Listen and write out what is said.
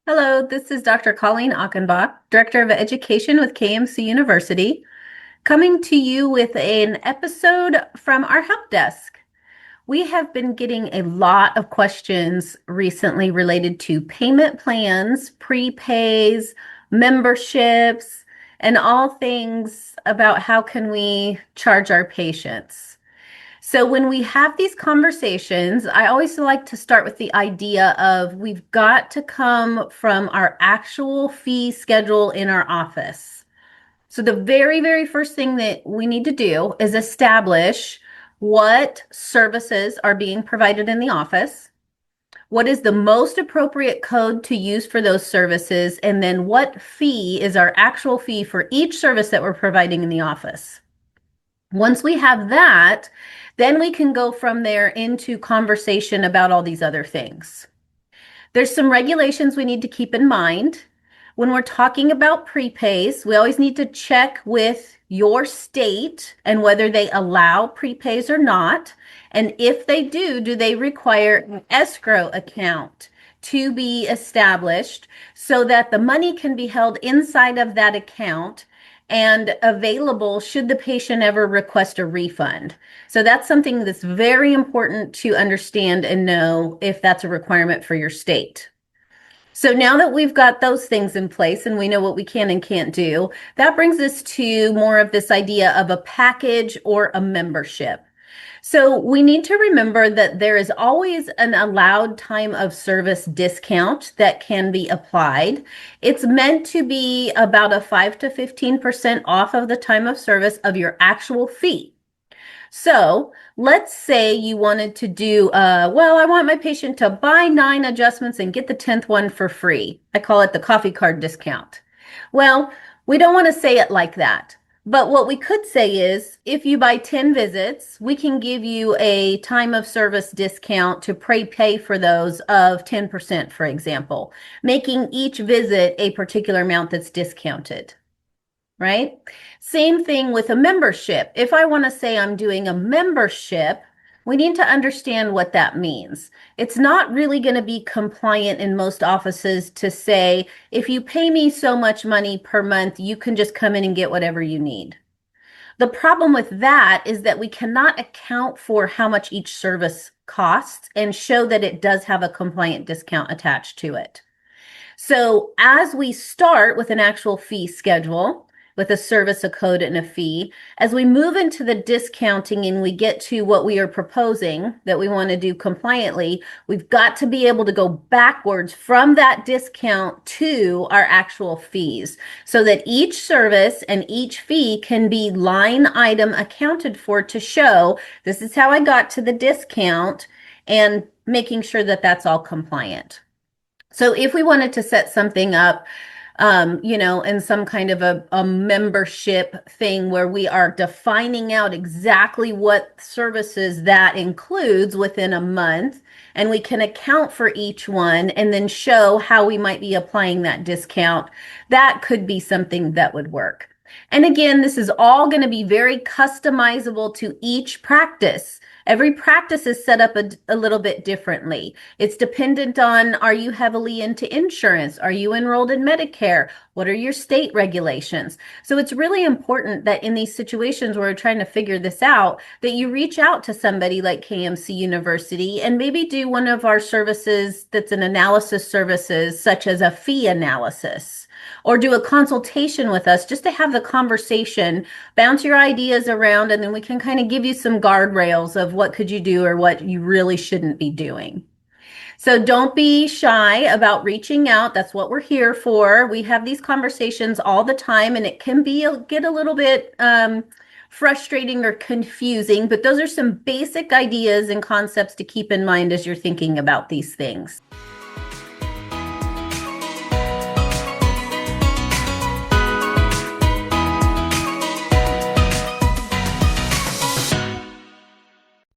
Hello, this is Dr. Colleen Achenbach, Director of Education with KMC University, coming to you with an episode from our help desk. We have been getting a lot of questions recently related to payment plans, prepays, memberships, and all things about how can we charge our patients. So when we have these conversations, I always like to start with the idea of we've got to come from our actual fee schedule in our office. So the very first thing that we need to do is establish what services are being provided in the office, what is the most appropriate code to use for those services, and then what fee is our actual fee for each service that we're providing in the office. Once we have that, then we can go from there into conversation about all these other things. There's some regulations we need to keep in mind. When we're talking about prepays, we always need to check with your state and whether they allow prepays or not. And if they do they require an escrow account to be established so that the money can be held inside of that account and available should the patient ever request a refund. So that's something that's very important to understand and know if that's a requirement for your state. So now that we've got those things in place and we know what we can and can't do, that brings us to more of this idea of a package or a membership. So we need to remember that there is always an allowed time of service discount that can be applied. It's meant to be about a 5 to 15% off of the time of service of your actual fee. So let's say you wanted to do, I want my patient to buy 9 adjustments and get the 10th one for free. I call it the coffee card discount. Well, we don't want to say it like that. But what we could say is if you buy 10 visits, we can give you a time of service discount to prepay for those of 10%, for example, making each visit a particular amount that's discounted. Right? Same thing with a membership. If I want to say I'm doing a membership, we need to understand what that means. It's not really going to be compliant in most offices to say, if you pay me so much money per month, you can just come in and get whatever you need. The problem with that is that we cannot account for how much each service costs and show that it does have a compliant discount attached to it. So as we start with an actual fee schedule, with a service, a code, and a fee, as we move into the discounting and we get to what we are proposing that we want to do compliantly, we've got to be able to go backwards from that discount to our actual fees so that each service and each fee can be line item accounted for to show this is how I got to the discount and making sure that that's all compliant. So if we wanted to set something up, in some kind of a membership thing where we are defining out exactly what services that includes within a month, and we can account for each one and then show how we might be applying that discount, that could be something that would work. And again, this is all going to be very customizable to each practice. Every practice is set up a little bit differently. It's dependent on, are you heavily into insurance? Are you enrolled in Medicare? What are your state regulations? So it's really important that in these situations where we're trying to figure this out, that you reach out to somebody like KMC University and maybe do one of our services that's an analysis services, such as a fee analysis, or do a consultation with us just to have the conversation, bounce your ideas around, and then we can kind of give you some guardrails of what could you do or what you really shouldn't be doing. So don't be shy about reaching out. That's what we're here for. We have these conversations all the time, and it can get a little bit frustrating or confusing, but those are some basic ideas and concepts to keep in mind as you're thinking about these things.